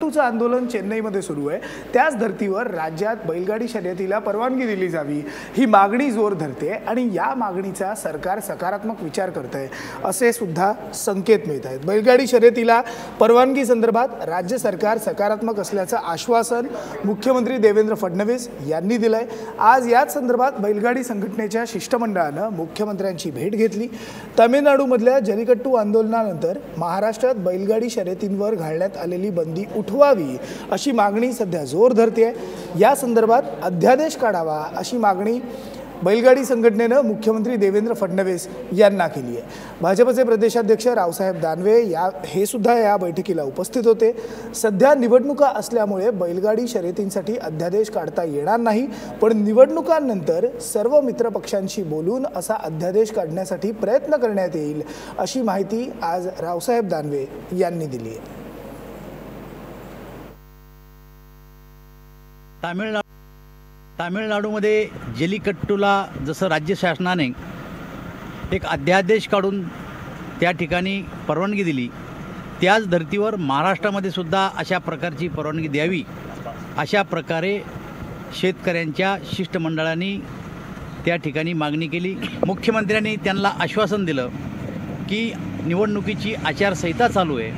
जल्लीकट्टूचं आंदोलन चेन्नईमध्ये सुरू आहे। त्याच धर्तीवर राज्यात बैलगाडी शर्यतीला परवानगी दिली जावी ही मागणी जोर धरते आणि या मागणीचा सरकार सकारात्मक विचार करतंय असे सुद्धा संकेत मिळत आहेत। बैलगाडी शर्यतीला परवानगी संदर्भात राज्य सरकार सकारात्मक असल्याचं आश्वासन मुख्यमंत्री देवेंद्र फडणवीस यांनी दिलंय। आज याच संदर्भात बैलगाडी संघटनेच्या शिष्टमंडळानं मुख्यमंत्र्यांची भेट घेतली। तामिळनाडूमधल्या जल्लीकट्टू आंदोलनानंतर महाराष्ट्रात बैलगाडी शर्यतींवर घालण्यात आलेली बंदी उठवावी अशी मागणी सध्या जोर धरते। या संदर्भात अध्यादेश काढावा अशी मागणी बैलगाडी संघटनेनं मुख्यमंत्री देवेंद्र फडणवीस यांना केली आहे। भाजपचे प्रदेशाध्यक्ष रावसाहेब दानवे हे सुद्धा या बैठकीला उपस्थित होते। सध्या निवडणुका असल्यामुळे बैलगाडी शर्यतींसाठी अध्यादेश काढता येणार नाही, पण निवडणुकांनंतर सर्व मित्रपक्षांशी बोलून असा अध्यादेश काढण्यासाठी प्रयत्न करण्यात येईल अशी माहिती आज रावसाहेब दानवे यांनी दिली आहे। तामिळनाडूमध्ये जल्लीकट्टूला जसं राज्य शासनाने एक अध्यादेश काढून त्या ठिकाणी परवानगी दिली, त्याच धर्तीवर महाराष्ट्रामध्ये सुद्धा अशा प्रकारची परवानगी द्यावी अशा प्रकारे शेतकऱ्यांच्या शिष्टमंडळाने त्या ठिकाणी मागणी केली। मुख्यमंत्र्यांनी त्यांना आश्वासन दिलं की निवडणुकीची आचारसंहिता चालू आहे,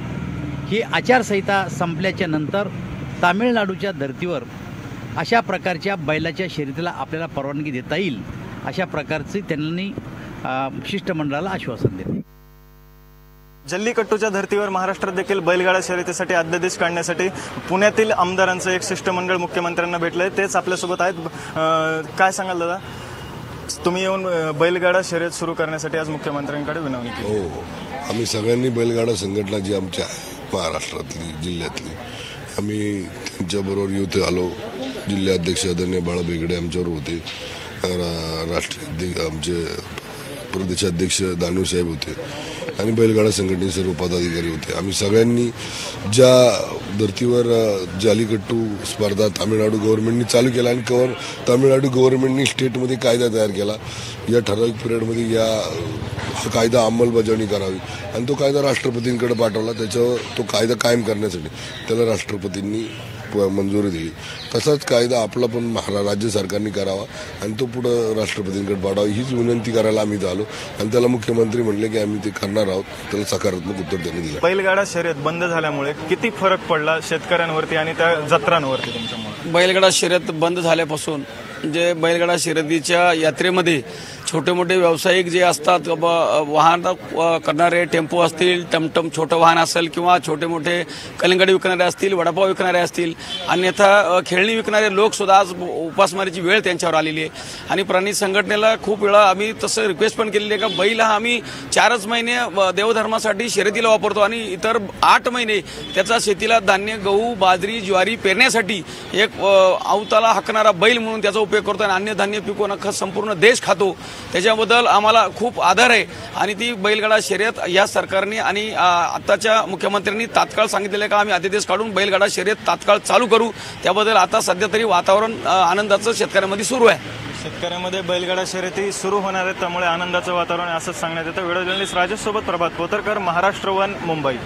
ही आचारसंहिता संपल्याच्या नंतर तामिळनाडूच्या धर्तीवर अशा प्रकारच्या बैलाच्या शर्यतीला आपल्याला परवानगी देता येईल अशा प्रकारचे त्यांनी शिष्टमंडळाला आश्वासन दिले। जल्लीकट्टूच्या धर्तीवर महाराष्ट्रात देखील बैलगाडा शर्यतीसाठी अध्यादेश काढण्यासाठी पुण्यातील आमदारांचं एक शिष्टमंडळ मुख्यमंत्र्यांना भेटलंय, तेच आपल्यासोबत आहेत। काय सांगाल दादा, तुम्ही येऊन बैलगाडा शर्यत सुरू करण्यासाठी आज मुख्यमंत्र्यांकडे विनवणी केली? हो, आम्ही सगळ्यांनी बैलगाडा संघटना जी आमच्या महाराष्ट्रातली जिल्ह्यातली आम्ही त्यांच्याबरोबर येथे आलो। जिल्हाध्यक्ष आदरणीय बाळा बेगडे आमच्यावर होते, राष्ट्रीय आमचे प्रदेशाध्यक्ष दानवे साहेब होते आणि बैलगाडा संघटनेचे सर्व पदाधिकारी होते। आम्ही सगळ्यांनी ज्या धर्तीवर जल्लीकट्टू स्पर्धा तामिळनाडू गव्हर्नमेंटनी चालू केला आणि तामिळनाडू गव्हर्नमेंटनी स्टेटमध्ये कायदा तयार केला, या ठराविक पिरियडमध्ये हा कायदा अंमलबजावणी करावी आणि तो कायदा राष्ट्रपतींकडे पाठवला। त्याच्यावर तो कायदा कायम करण्यासाठी त्याला राष्ट्रपतींनी मंजुरी दिली। तसाच कायदा आपला पण राज्य सरकारने करावा आणि तो पुढे राष्ट्रपतींकडे पाठवावा हीच विनंती करायला आम्ही आलो आणि त्याला मुख्यमंत्री म्हणले की आम्ही ते करणार आहोत। त्याला सकारात्मक उत्तर त्यांनी दिलं। बैलगाडा शर्यत बंद झाल्यामुळे किती फरक पडला शेतकऱ्यांवरती आणि त्या जत्रांवरती तुमच्यामुळे? बैलगाडा शर्यत बंद झाल्यापासून जे बैलगाडा शर्यतीच्या यात्रेमध्ये छोटे मोठे व्यावसायिक जे असतात, वाहन करणारे टेम्पो असतील, टमटम छोटं वाहन असेल किंवा छोटे मोठे कलिंगडी विकणारे असतील, वडापाव विकणारे असतील, अन्यथा खेळणी विकणारे लोक सुद्धा आज उपासमारीची वेळ त्यांच्यावर आलेली आहे। आणि प्राणी संघटनेला खूप वेळा आम्ही तसं रिक्वेस्ट पण केलेली आहे का बैल हा आम्ही 4च महिने देवधर्मासाठी शर्यतीला वापरतो आणि इतर 8 महिने त्याचा शेतीला धान्य, गहू, बाजरी, ज्वारी पेरण्यासाठी एक अवताला हाकणारा बैल म्हणून त्याचा उपयोग करतो आणि अन्य धान्य पिकवून संपूर्ण देश खातो। त्याच्याबद्दल आम्हाला खूप आदर आहे आणि ती बैलगाडा शर्यत या सरकारने आणि आताच्या मुख्यमंत्र्यांनी तात्काळ सांगितलेलं आहे का आम्ही अध्यादेश काढून बैलगाडा शर्यत तात्काळ चालू करू। त्याबद्दल आता सध्या तरी वातावरण आनंदाचं शेतकऱ्यांमध्ये सुरू आहे। शेतकऱ्यांमध्ये बैलगाडा शर्यती सुरू होणार आहेत, त्यामुळे आनंदाचं वातावरण असंच सांगण्यात येतं। व्हिडिओ जर्नलिस्ट राजेश सोबत प्रभात पोतरकर, महाराष्ट्र वन, मुंबई।